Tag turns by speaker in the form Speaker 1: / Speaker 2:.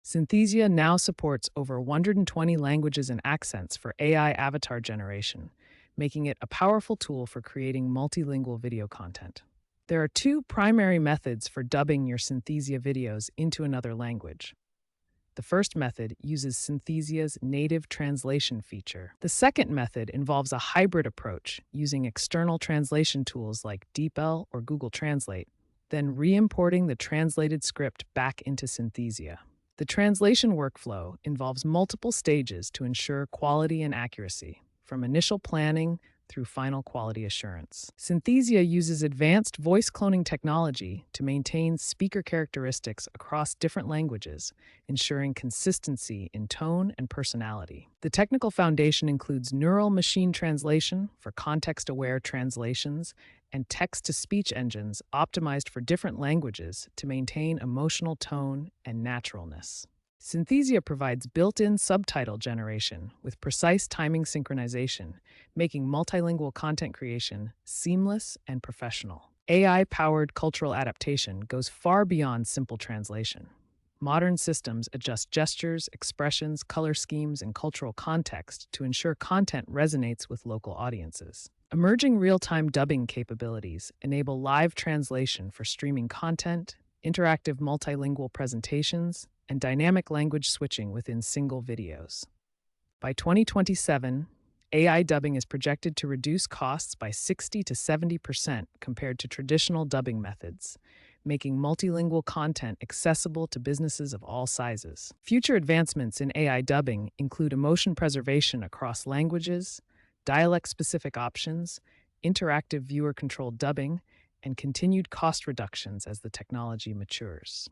Speaker 1: Synthesia now supports over 120 languages and accents for AI avatar generation, making it a powerful tool for creating multilingual video content. There are two primary methods for dubbing your Synthesia videos into another language. The first method uses Synthesia's native translation feature. The second method involves a hybrid approach using external translation tools like DeepL or Google Translate, then re-importing the translated script back into Synthesia. The translation workflow involves multiple stages to ensure quality and accuracy, from initial planning through final quality assurance. Synthesia uses advanced voice cloning technology to maintain speaker characteristics across different languages, ensuring consistency in tone and personality. The technical foundation includes neural machine translation for context-aware translations and text-to-speech engines optimized for different languages to maintain emotional tone and naturalness. Synthesia provides built-in subtitle generation with precise timing synchronization, making multilingual content creation seamless and professional. AI-powered cultural adaptation goes far beyond simple translation. Modern systems adjust gestures, expressions, color schemes, and cultural context to ensure content resonates with local audiences. Emerging real-time dubbing capabilities enable live translation for streaming content, interactive multilingual presentations, and dynamic language switching within single videos. By 2027, AI dubbing is projected to reduce costs by 60 to 70% compared to traditional dubbing methods, making multilingual content accessible to businesses of all sizes. Future advancements in AI dubbing include emotion preservation across languages, dialect-specific options, interactive viewer-controlled dubbing, and continued cost reductions as the technology matures.